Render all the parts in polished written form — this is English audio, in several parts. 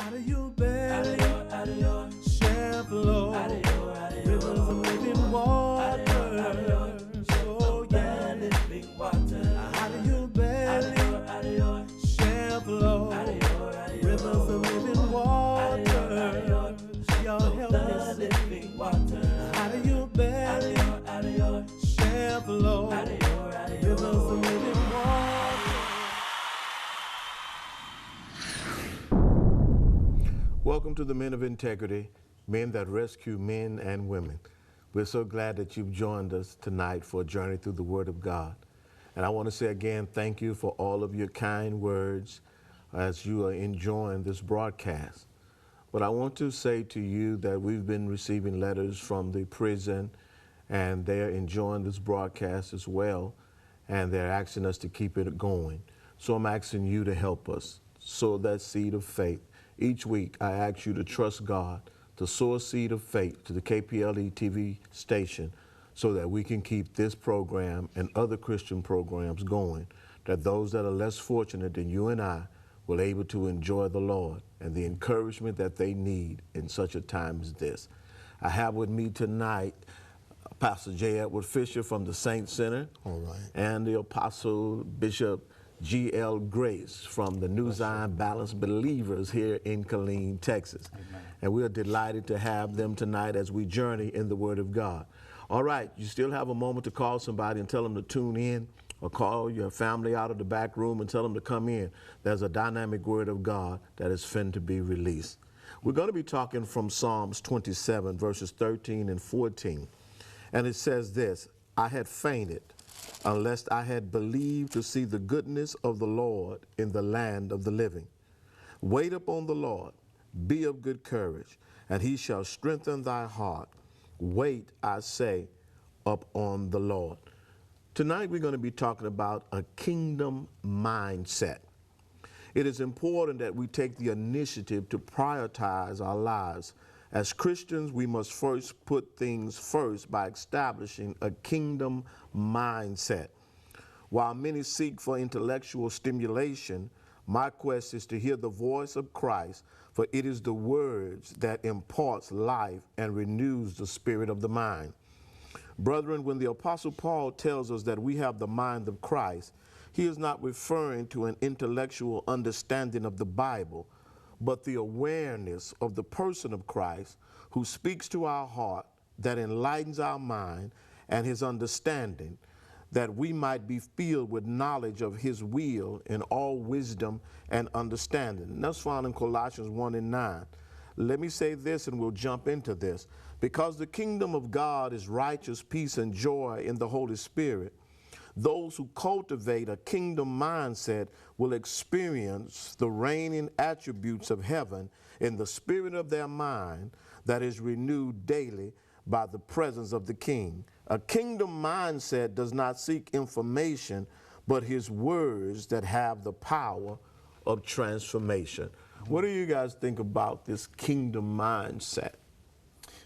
Out of your belly shall flow rivers of living water. Oh yeah, living water. Out of your belly shall flow rivers of living water. Y'all help me living water. Out of your belly shall flow rivers of living water. Welcome to the Men of Integrity, men that rescue men and women. We're so glad that you've joined us tonight for a journey through the Word of God. And I want to say again, thank you for all of your kind words as you are enjoying this broadcast. But I want to say to you that we've been receiving letters from the prison, and they're enjoying this broadcast as well, and they're asking us to keep it going. So I'm asking you to help us sow that seed of faith. Each week, I ask you to trust God to sow a seed of faith to the KPLE TV station so that we can keep this program and other Christian programs going, that those that are less fortunate than you and I will be able to enjoy the Lord and the encouragement that they need in such a time as this. I have with me tonight Pastor J. Edward Fisher from the Saints Center. All right. And the Apostle Bishop G.L. Grace from the New Zion Balanced Believers here in Killeen, Texas. Amen. And we are delighted to have them tonight as we journey in the Word of God. All right, you still have a moment to call somebody and tell them to tune in, or call your family out of the back room and tell them to come in. There's a dynamic Word of God that is fin to be released. We're going to be talking from Psalms 27, verses 13 and 14. And it says this: I had fainted unless I had believed to see the goodness of the Lord in the land of the living. Wait upon the Lord, be of good courage, and he shall strengthen thy heart. Wait, I say, upon the Lord. Tonight we're going to be talking about a kingdom mindset. It is important that we take the initiative to prioritize our lives. As Christians, we must first put things first by establishing a kingdom mindset. While many seek for intellectual stimulation, my quest is to hear the voice of Christ, for it is the words that imparts life and renews the spirit of the mind. Brethren, when the Apostle Paul tells us that we have the mind of Christ, he is not referring to an intellectual understanding of the Bible, but the awareness of the person of Christ, who speaks to our heart, that enlightens our mind and his understanding, that we might be filled with knowledge of his will in all wisdom and understanding. And that's found in Colossians 1 and 9. Let me say this and we'll jump into this. Because the kingdom of God is righteous, peace, and joy in the Holy Spirit, those who cultivate a kingdom mindset will experience the reigning attributes of heaven in the spirit of their mind that is renewed daily by the presence of the King. A kingdom mindset does not seek information, but his words that have the power of transformation. What do you guys think about this kingdom mindset?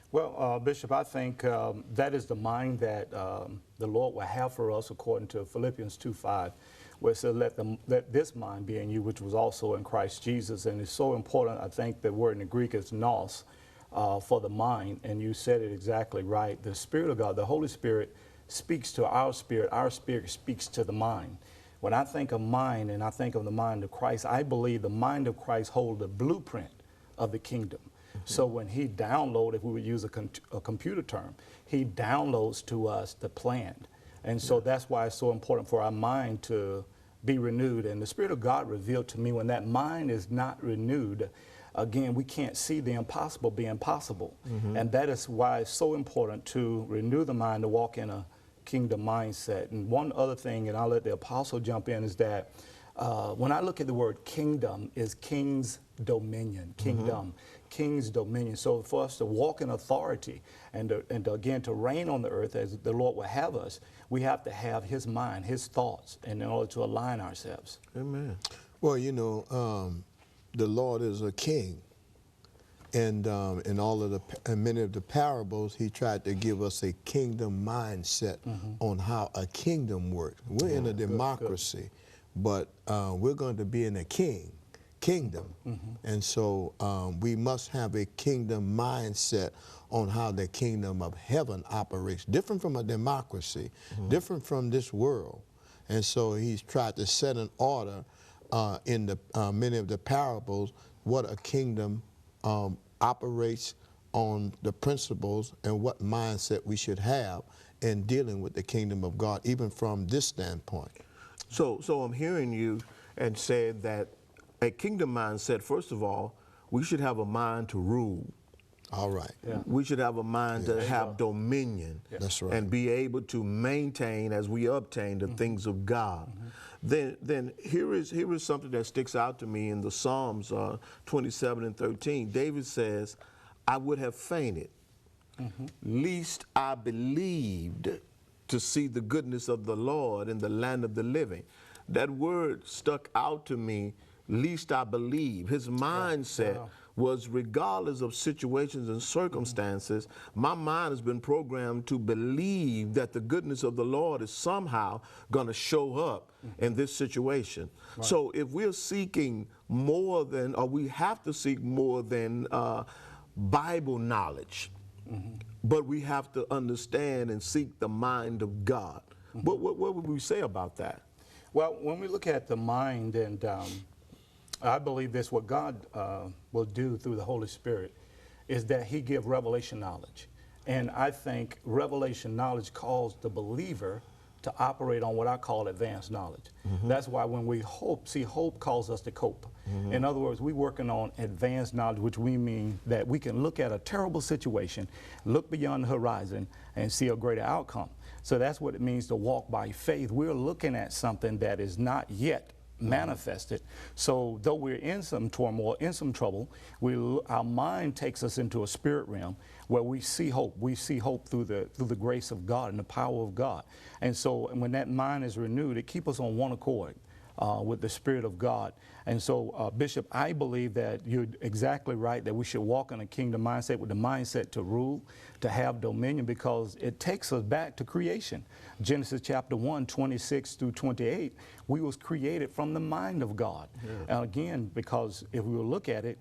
Well, Bishop, I think that is the mind that the Lord will have for us according to Philippians 2:5, where it says, let this mind be in you, which was also in Christ Jesus. And it's so important. I think the word in the Greek is nous for the mind, and you said it exactly right. The Spirit of God, the Holy Spirit, speaks to our spirit speaks to the mind. When I think of mind and I think of the mind of Christ, I believe the mind of Christ holds the blueprint of the kingdom. So when he downloads, if we would use a computer term, he downloads to us the plan. And so that's why it's so important for our mind to be renewed. And the Spirit of God revealed to me when that mind is not renewed, again, we can't see the impossible being possible. And that is why it's so important to renew the mind, to walk in a kingdom mindset. And one other thing, and I'll let the apostle jump in, is that when I look at the word kingdom, is king's dominion, kingdom, king's dominion. So for us to walk in authority and again to reign on the earth as the Lord will have us, we have to have his mind, his thoughts, and in order to align ourselves. Amen. Well, you know, the Lord is a king. And in all of in many of the parables, he tried to give us a kingdom mindset on how a kingdom works. We're in a democracy, but we're going to be in a kingdom kingdom. And so we must have a kingdom mindset on how the kingdom of heaven operates, different from a democracy, different from this world. And so he's tried to set an order in the many of the parables, what a kingdom operates on the principles and what mindset we should have in dealing with the kingdom of God, even from this standpoint. So I'm hearing you and said that a kingdom mindset, first of all, we should have a mind to rule. All right. Yeah. We should have a mind to have dominion. That's right. And be able to maintain as we obtain the things of God. Then here is something that sticks out to me in the Psalms 27 and 13. David says, I would have fainted, least I believed to see the goodness of the Lord in the land of the living. That word stuck out to me, least I believe. His mindset was, regardless of situations and circumstances, my mind has been programmed to believe that the goodness of the Lord is somehow going to show up in this situation. So if we're seeking more than, or we have to seek more than Bible knowledge, but we have to understand and seek the mind of God. What would we say about that? Well, when we look at the mind, and I believe this, what God will do through the Holy Spirit is that he give revelation knowledge. And I think revelation knowledge calls the believer to operate on what I call advanced knowledge. That's why when we hope, see, hope calls us to cope. In other words, we're working on advanced knowledge, which we mean that we can look at a terrible situation, look beyond the horizon, and see a greater outcome. So that's what it means to walk by faith. We're looking at something that is not yet manifested. So though we're in some turmoil, in some trouble, our mind takes us into a spirit realm where we see hope. We see hope through the grace of God and the power of God. And so when that mind is renewed, it keeps us on one accord with the Spirit of God. And so, Bishop, I believe that you're exactly right, that we should walk in a kingdom mindset, with the mindset to rule, to have dominion, because it takes us back to creation. Genesis chapter 1, 26 through 28, we was created from the mind of God. And again, because if we will look at it,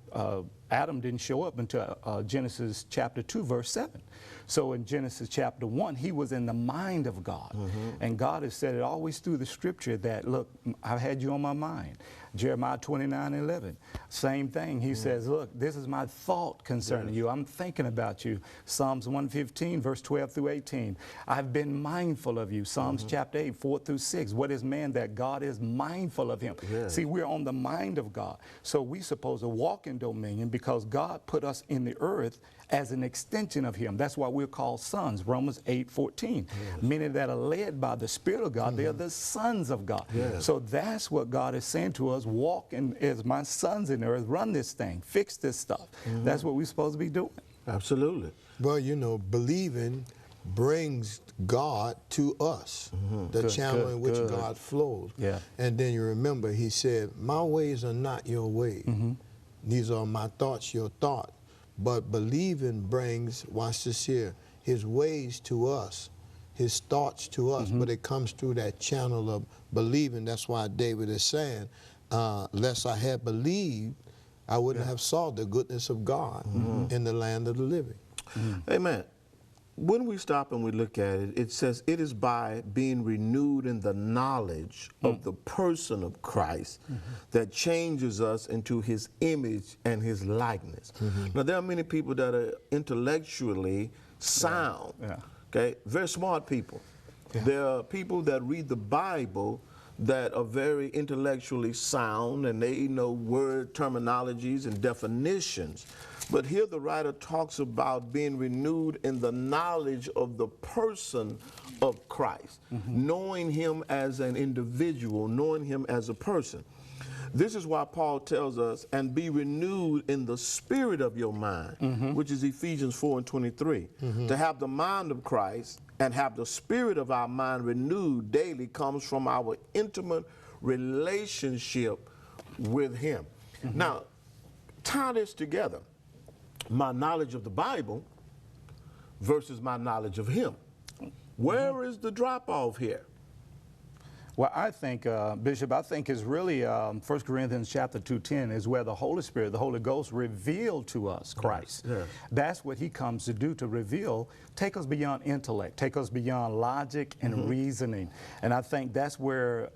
Adam didn't show up until Genesis chapter 2, verse 7. So in Genesis chapter 1, he was in the mind of God. And God has said it always through the scripture that, look, I've had you on my mind. Jeremiah 29:11, same thing. He says, look, this is my thought concerning you. I'm thinking about you. Psalms 115, verse 12 through 18. I've been mindful of you. Psalms chapter 8, 4 through 6. What is man that God is mindful of him? See, we're on the mind of God. So we're supposed to walk in dominion because God put us in the earth as an extension of him. That's why we're called sons, Romans 8:14. Many that are led by the Spirit of God, they are the sons of God. So that's what God is saying to us, walk in, as my sons in the earth, run this thing, fix this stuff. That's what we're supposed to be doing. Absolutely. Well, you know, believing brings God to us, the channel in which God flows. And then you remember, he said, my ways are not your ways. These are my thoughts, your thoughts. But believing brings, watch this here, his ways to us, his thoughts to us, but it comes through that channel of believing. That's why David is saying, lest I had believed, I wouldn't have saw the goodness of God in the land of the living. Amen. When we stop and we look at it, it says it is by being renewed in the knowledge of the person of Christ that changes us into his image and his likeness. Now, there are many people that are intellectually sound, okay, very smart people. There are people that read the Bible that are very intellectually sound, and they know word terminologies and definitions. But here the writer talks about being renewed in the knowledge of the person of Christ, knowing him as an individual, knowing him as a person. This is why Paul tells us, and be renewed in the spirit of your mind, which is Ephesians 4:23. To have the mind of Christ and have the spirit of our mind renewed daily comes from our intimate relationship with him. Now, tie this together. My knowledge of the Bible versus my knowledge of him. Where is the drop off here? Well, I think, Bishop, I think is really 1 Corinthians chapter 2:10 is where the Holy Spirit, the Holy Ghost, revealed to us Christ. Yes. That's what he comes to do, to reveal, take us beyond intellect, take us beyond logic and reasoning. And I think that's where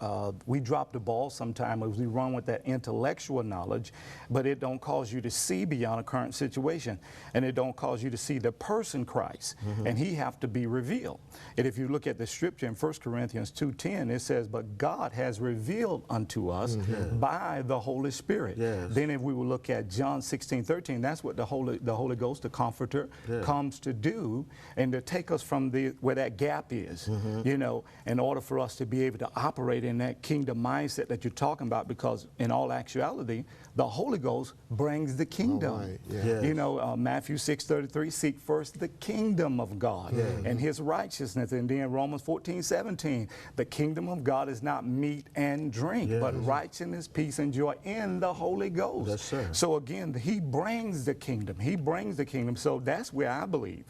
we drop the ball sometimes, as we run with that intellectual knowledge, but it don't cause you to see beyond a current situation. And it don't cause you to see the person Christ. And he have to be revealed. And if you look at the scripture in 1 Corinthians 2:10, it says, but God has revealed unto us by the Holy Spirit. Yes. Then if we will look at John 16:13, that's what the Holy Ghost, the Comforter, comes to do, and to take us from where that gap is, you know, in order for us to be able to operate in that kingdom mindset that you're talking about, because in all actuality, the Holy Ghost brings the kingdom. right, yeah. Yes. You know, Matthew 6:33, seek first the kingdom of God and his righteousness. And then Romans 14:17, the kingdom of God is not meat and drink, but righteousness, peace, and joy in the Holy Ghost. Yes, sir. So again, he brings the kingdom. He brings the kingdom. So that's where I believe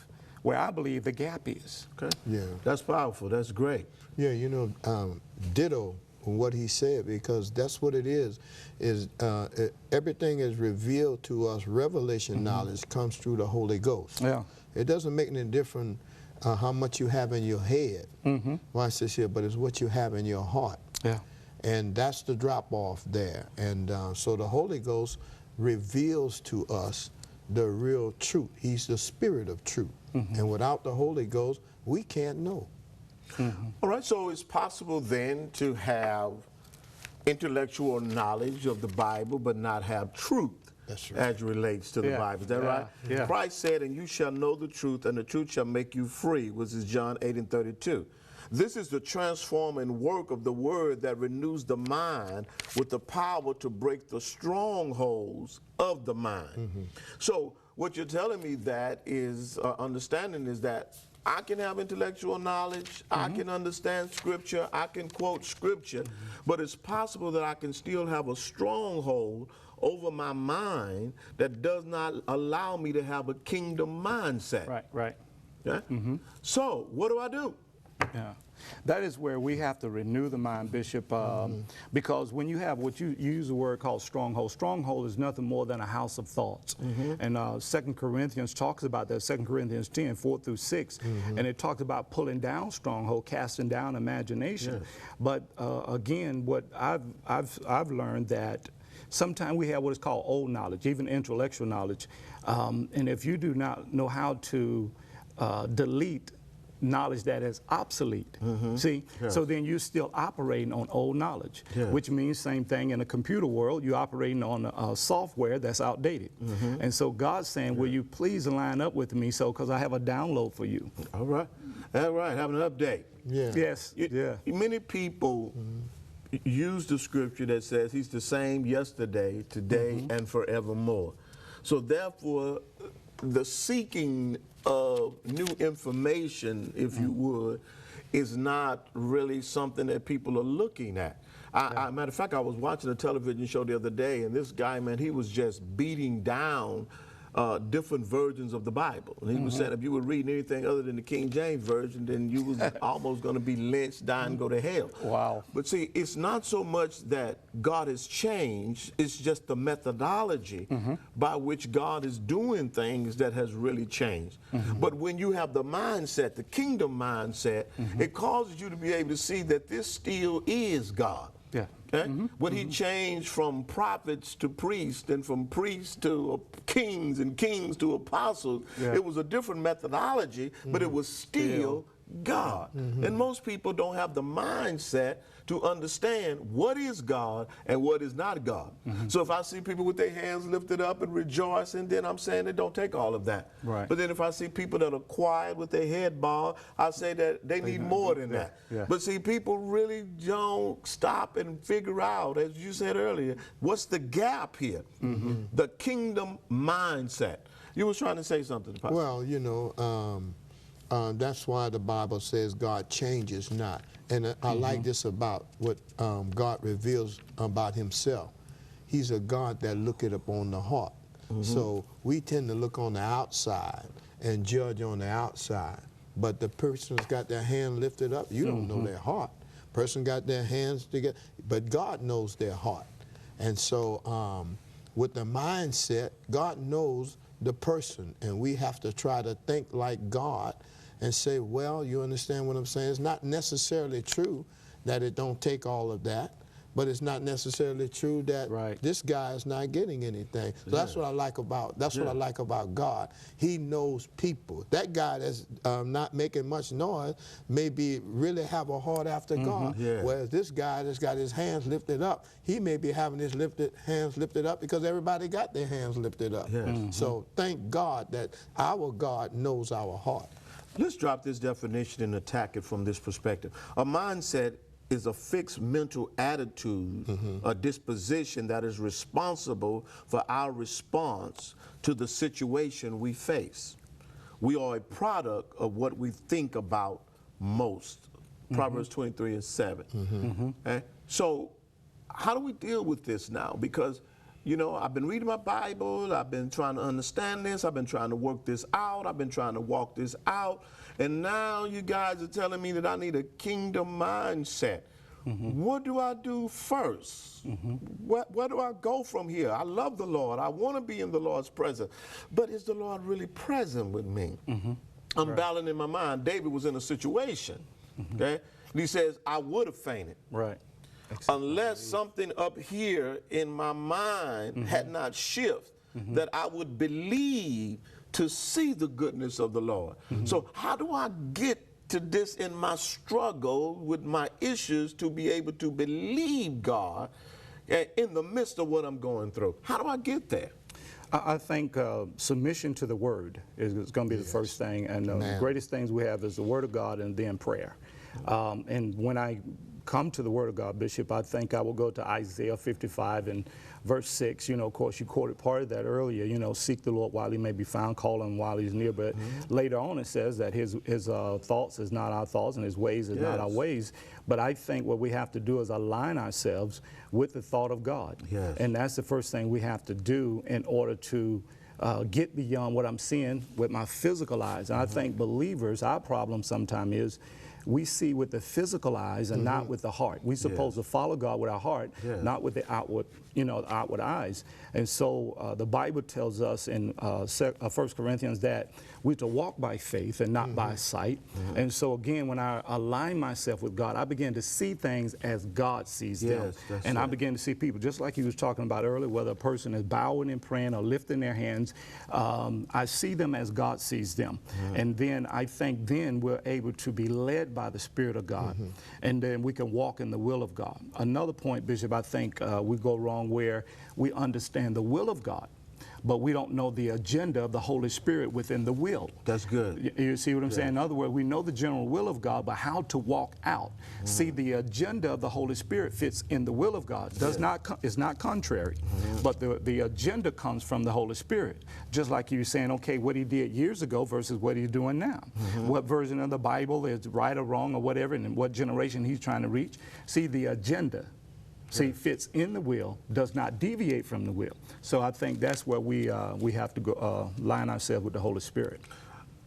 the gap is. Okay. Yeah. That's powerful. That's great. Yeah, you know, ditto what he said, because that's what it is everything is revealed to us. Revelation knowledge comes through the Holy Ghost. Yeah. It doesn't make any difference how much you have in your head. Watch this here, but it's what you have in your heart. Yeah. And that's the drop off there. And so the Holy Ghost reveals to us the real truth. He's the Spirit of truth. And without the Holy Ghost, we can't know. All right, so it's possible then to have intellectual knowledge of the Bible but not have truth. That's right. As it relates to the Yeah. Bible. Is that Yeah. right? Yeah. Christ said, and you shall know the truth, and the truth shall make you free, which is John 8:32. This is the transforming work of the word that renews the mind with the power to break the strongholds of the mind. So what you're telling me that is understanding is that I can have intellectual knowledge, I can understand scripture, I can quote scripture, but it's possible that I can still have a stronghold over my mind that does not allow me to have a kingdom mindset. Right, right. Okay? So what do I do? Yeah, that is where we have to renew the mind, Bishop, because when you have what you use the word called stronghold is nothing more than a house of thoughts. And 2 Corinthians talks about that, 2 Corinthians 10, 4-6, and it talks about pulling down stronghold, casting down imagination. But again, what I've learned that sometimes we have what is called old knowledge, even intellectual knowledge, and if you do not know how to delete knowledge that is obsolete. See, so then you're still operating on old knowledge, which means same thing in a computer world, you're operating on software that's outdated. And so God's saying, will you please line up with me, so because I have a download for you. All right. All right, have an update. Yeah. Yes, yeah. Many people use the scripture that says he's the same yesterday, today, and forevermore. So therefore, the seeking of new information, if you would, is not really something that people are looking at. Matter of fact, I was watching a television show the other day, and this guy, man, he was just beating down different versions of the Bible. And he was saying if you were reading anything other than the King James Version, then you was almost going to be lynched, die, and go to hell. Wow. But see, it's not so much that God has changed, it's just the methodology by which God is doing things that has really changed. But when you have the mindset, the kingdom mindset, it causes you to be able to see that this still is God. Yeah. Okay? When he changed from prophets to priests, and from priests to kings, and kings to apostles, it was a different methodology, but it was still God. And most people don't have the mindset to understand what is God and what is not God. So if I see people with their hands lifted up and rejoicing, then I'm saying it don't take all of that. Right. But then if I see people that are quiet with their head bowed, I say that they need more than that. Yeah. But see, people really don't stop and figure out, as you said earlier, what's the gap here? The kingdom mindset. You was trying to say something, Pastor. Well, you know, that's why the Bible says God changes not. And I like this about what God reveals about himself. He's a God that looketh upon the heart. So we tend to look on the outside and judge on the outside. But the person's got their hand lifted up, you don't know their heart. person got their hands together, but God knows their heart. And so with the mindset, God knows the person, and we have to try to think like God and say, well, you understand what I'm saying? It's not necessarily true that it don't take all of that, but it's not necessarily true that this guy is not getting anything. So that's what I like about what I like about God. He knows people. That guy that's not making much noise maybe really have a heart after God. Whereas this guy that's got his hands lifted up, he may be having his hands lifted up because everybody got their hands lifted up. So thank God that our God knows our heart. Let's drop this definition and attack it from this perspective. A mindset is a fixed mental attitude, a disposition that is responsible for our response to the situation we face. We are a product of what we think about most. Proverbs 23:7. Okay? So how do we deal with this now? Because, you know, I've been reading my Bible, I've been trying to understand this, I've been trying to work this out, I've been trying to walk this out, and now you guys are telling me that I need a kingdom mindset. What do I do first? Where do I go from here? I love the Lord. I want to be in the Lord's presence. But is the Lord really present with me? I'm battling in my mind. David was in a situation, okay? And he says, I would have fainted. Unless something up here in my mind had not shifted, that I would believe to see the goodness of the Lord. So how do I get to this in my struggle with my issues to be able to believe God in the midst of what I'm going through? How do I get there? I think submission to the Word is going to be the first thing, and the greatest things we have is the Word of God and then prayer. And when I come to the Word of God, Bishop, I think I will go to Isaiah 55 and verse 6. You know, of course, you quoted part of that earlier. You know, seek the Lord while he may be found, call him while he's near. But later on it says that his thoughts is not our thoughts and his ways is not our ways. But I think what we have to do is align ourselves with the thought of God. And that's the first thing we have to do in order to get beyond what I'm seeing with my physical eyes. And I think believers, our problem sometimes is we see with the physical eyes and not with the heart. We're supposed to follow God with our heart, not with the outward, the outward eyes. And so the Bible tells us in 1 Corinthians that we're to walk by faith and not by sight. And so again, when I align myself with God, I begin to see things as God sees them. And I begin to see people, just like he was talking about earlier, whether a person is bowing and praying or lifting their hands, I see them as God sees them. And then I think then we're able to be led by the Spirit of God. And then we can walk in the will of God. Another point, Bishop, I think we go wrong where we understand the will of God, but we don't know the agenda of the Holy Spirit within the will. That's good. You see what I'm saying? In other words, we know the general will of God, but how to walk out. See, the agenda of the Holy Spirit fits in the will of God. It's not contrary, but the agenda comes from the Holy Spirit. Just like you were saying, okay, what he did years ago versus what he's doing now. What version of the Bible is right or wrong or whatever, and what generation he's trying to reach. See, the agenda fits in the will, does not deviate from the will. So I think that's where we have to go line ourselves with the Holy Spirit.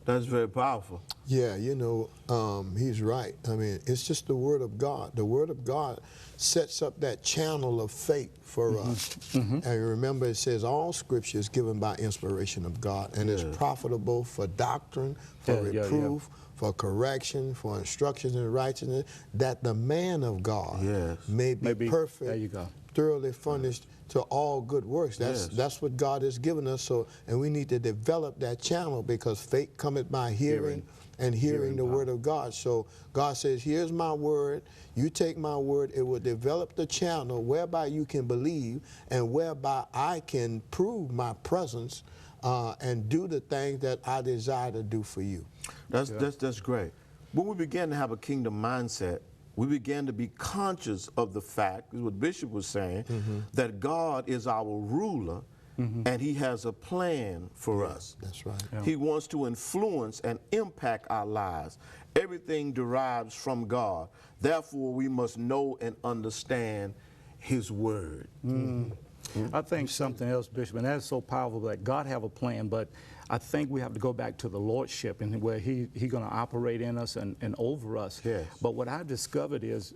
That's very powerful. Yeah, he's right. I mean, it's just the Word of God. The Word of God sets up that channel of faith for us. And remember, it says all Scripture is given by inspiration of God and is profitable for doctrine, for reproof, for correction, for instructions in righteousness, that the man of God may be perfect, thoroughly furnished to all good works. That's what God has given us. So, and we need to develop that channel, because faith cometh by hearing, and hearing the word of God. So God says, here's my word. You take my word. It will develop the channel whereby you can believe and whereby I can prove my presence and do the things that I desire to do for you. That's great. When we begin to have a kingdom mindset, we began to be conscious of the fact, is what Bishop was saying, that God is our ruler and he has a plan for us. That's right. He wants to influence and impact our lives. Everything derives from God. Therefore, we must know and understand his word. I think something else, Bishop, and that's so powerful that God have a plan, but I think we have to go back to the Lordship and where He going to operate in us and over us. Yes. But what I discovered is,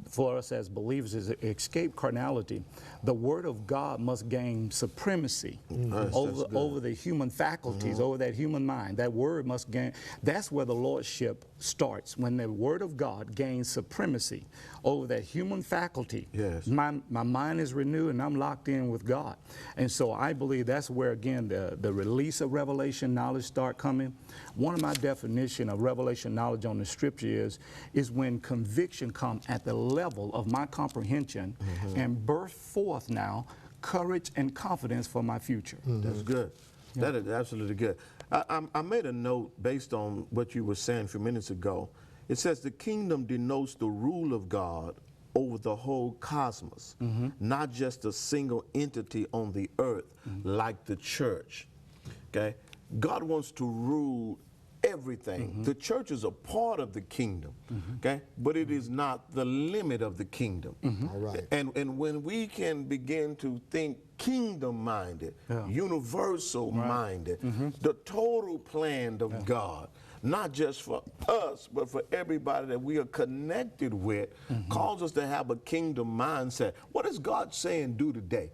for us as believers, is escape carnality. The Word of God must gain supremacy over the human faculties, over that human mind. That Word must gain. That's where the Lordship starts, when the Word of God gains supremacy over that human faculty. Yes. My mind is renewed and I'm locked in with God. And so I believe that's where, again, the release of revelation knowledge start coming. One of my definition of revelation knowledge on the Scripture is when conviction comes at the level of my comprehension and birth forth now courage and confidence for my future. That's good. That is absolutely good. I made a note based on what you were saying a few minutes ago. It says the kingdom denotes the rule of God over the whole cosmos, not just a single entity on the earth like the church. Okay? God wants to rule everything. The church is a part of the kingdom, okay? But it is not the limit of the kingdom. All right. And when we can begin to think kingdom-minded, universal-minded, the total plan of God, not just for us, but for everybody that we are connected with, calls us to have a kingdom mindset. What is God saying do today?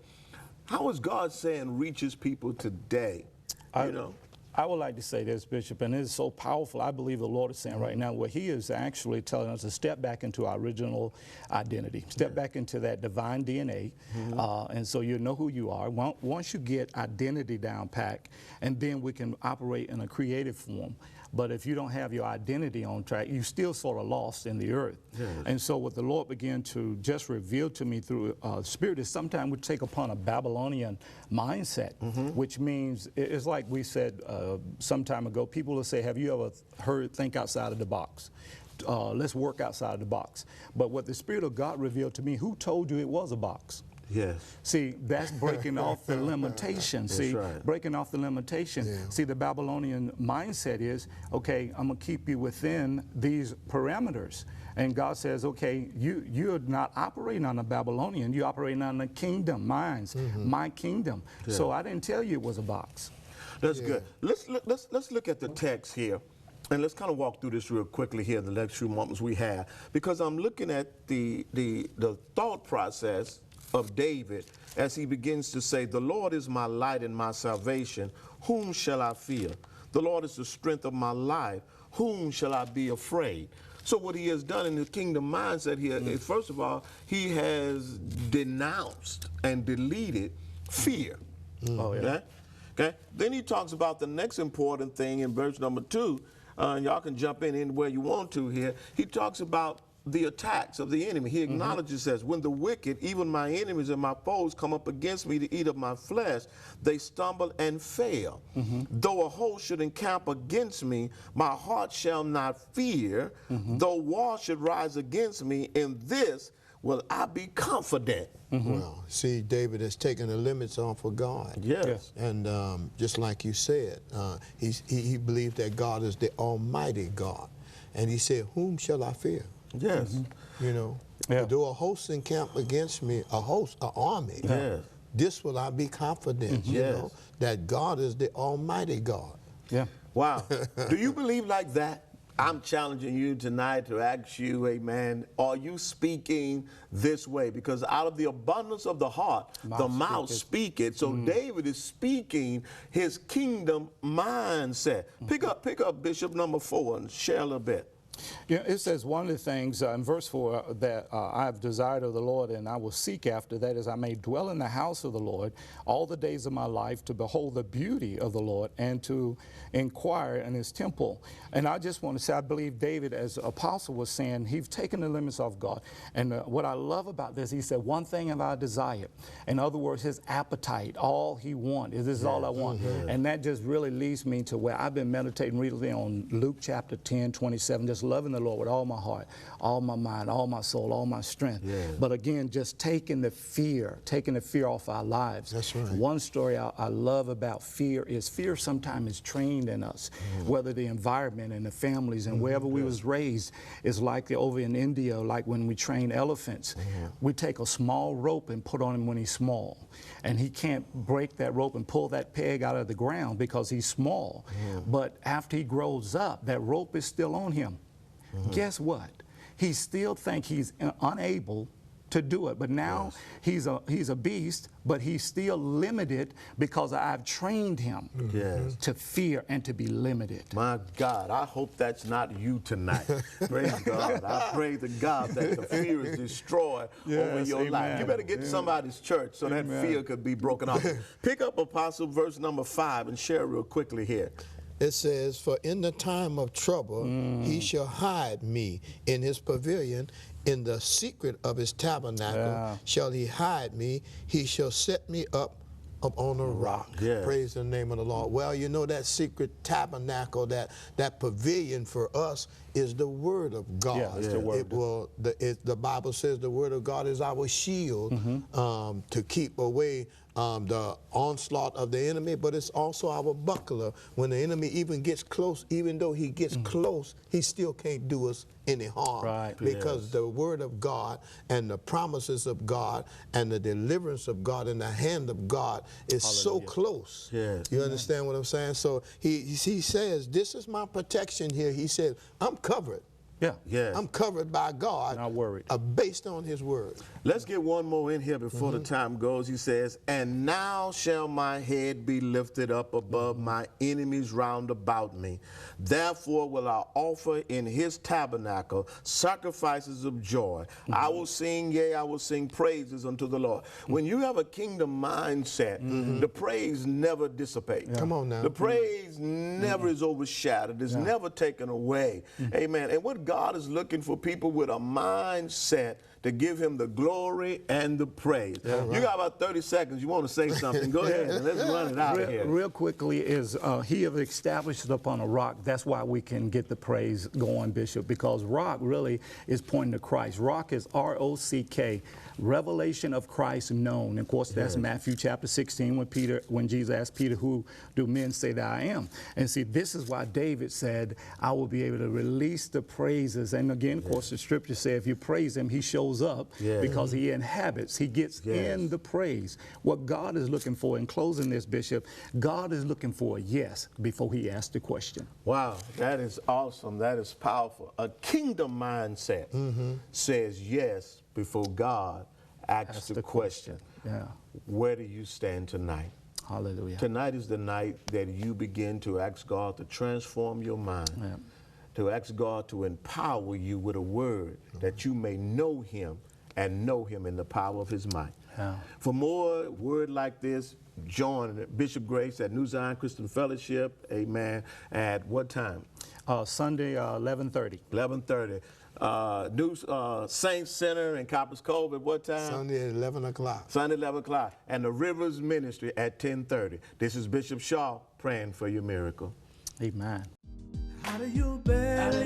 How is God saying reach His people today? You know? I would like to say this, Bishop, and it is so powerful. I believe the Lord is saying right now where He is actually telling us to step back into our original identity, step back into that divine DNA, and so you know who you are. Once you get identity down pat, and then we can operate in a creative form. But if you don't have your identity on track, you're still sort of lost in the earth. Yes. And so what the Lord began to just reveal to me through Spirit is sometimes we take upon a Babylonian mindset, which means, it's like we said some time ago, people will say, have you ever heard think outside of the box? Let's work outside of the box. But what the Spirit of God revealed to me, who told you it was a box? Yes. See, that's breaking off the limitation. See, right. Breaking off the limitation. Yeah. See, the Babylonian mindset is, okay, I'm going to keep you within these parameters. And God says, okay, you're not operating on a Babylonian, you're operating on the kingdom, my kingdom. Yeah. So I didn't tell you it was a box. That's good. Let's look at the text here. And let's kind of walk through this real quickly here in the next few moments we have, because I'm looking at the thought process of David as he begins to say, the Lord is my light and my salvation. Whom shall I fear? The Lord is the strength of my life. Whom shall I be afraid? So what he has done in the kingdom mindset here is, first of all, he has denounced and deleted fear. Oh, yeah. Okay? Then he talks about the next important thing in verse number 2. And y'all can jump in anywhere you want to here. He talks about the attacks of the enemy. He acknowledges says, when the wicked, even my enemies and my foes, come up against me to eat of my flesh, they stumble and fail. Though a host should encamp against me, my heart shall not fear. Though war should rise against me, in this will I be confident. Well, see, David has taken the limits off of God. Yes. And just like you said, he believes that God is the Almighty God. And he said, whom shall I fear? Yes. You know, Yeah. though a host encamp against me, an army, Yes. this will I be confident, you Yes. know, that God is the Almighty God. Yeah. Wow. Do you believe like that? I'm challenging you tonight to ask you, amen, are you speaking this way? Because out of the abundance of the heart, the mouth speaketh. So David is speaking his kingdom mindset. Pick up Bishop number 4 and share a little bit. Yeah, it says one of the things in verse 4 that I have desired of the Lord and I will seek after, that is, I may dwell in the house of the Lord all the days of my life, to behold the beauty of the Lord and to inquire in his temple. And I just want to say, I believe David, as apostle, was saying, he's taken the limits of God. And what I love about this, he said, one thing have I desired. In other words, his appetite, all he wants, this is all I want. And that just really leads me to where I've been meditating recently on Luke chapter 10, 27, just loving the Lord with all my heart, all my mind, all my soul, all my strength. Yeah. But again, just taking the fear off our lives. That's right. One story I love about fear is fear sometimes is trained in us, whether the environment and the families and wherever we was raised is like over in India, like when we train elephants, we take a small rope and put on him when he's small. And he can't break that rope and pull that peg out of the ground because he's small. But after he grows up, that rope is still on him. Guess what? He still think he's unable to do it. But now he's a beast, but he's still limited because I've trained him to fear and to be limited. My God, I hope that's not you tonight. Praise God. I pray to God that the fear is destroyed over your life. You better get to somebody's church so that fear could be broken off. Pick up, Apostle, verse number 5 and share real quickly here. It says, for in the time of trouble he shall hide me in his pavilion. In the secret of his tabernacle shall he hide me. He shall set me up on a rock. Praise the name of the Lord. Well, you know, that secret tabernacle, that pavilion for us is the Word of God. Yeah, it's the Word. The Bible says the Word of God is our shield to keep away the onslaught of the enemy, but it's also our buckler. When the enemy even gets close, even though he gets close, he still can't do us any harm. Because the Word of God and the promises of God and the deliverance of God and the hand of God is so close. You understand what I'm saying? So he says, this is my protection here. He said, I'm covered. I'm covered by God. Not worried. Based on his word. Let's get one more in here before the time goes. He says, and now shall my head be lifted up above my enemies round about me. Therefore will I offer in his tabernacle sacrifices of joy. I will sing, yea, I will sing praises unto the Lord. When you have a kingdom mindset, the praise never dissipates. Come on now. The praise never is overshadowed. It's never taken away. Amen. And what God is looking for people with a mindset to give him the glory and the praise. You got about 30 seconds. You want to say something? Go ahead and let's run it out of here. Real quickly is he have established it upon a rock. That's why we can get the praise going, Bishop, because rock really is pointing to Christ. Rock is R-O-C-K. Revelation of Christ known. And of course, that's Matthew chapter 16 when Jesus asked Peter, who do men say that I am? And see, this is why David said, I will be able to release the praises. And again, of course, the scripture says if you praise him, he shows up because he inhabits, he gets in the praise. What God is looking for, in closing this, Bishop, God is looking for a yes before he asks the question. Wow, that is awesome. That is powerful. A kingdom mindset says yes before God asks the question. Where do you stand tonight? Hallelujah. Tonight is the night that you begin to ask God to transform your mind, to ask God to empower you with a word that you may know him and know him in the power of his might. For more word like this, join Bishop Grace at New Zion Christian Fellowship, amen, at what time? Sunday, 11:30. 11:30. New Saints Center in Coppers Cove at what time? Sunday at 11 o'clock. Sunday 11 o'clock. And the Rivers Ministry at 10:30. This is Bishop Shaw praying for your miracle. Amen. Out of your belly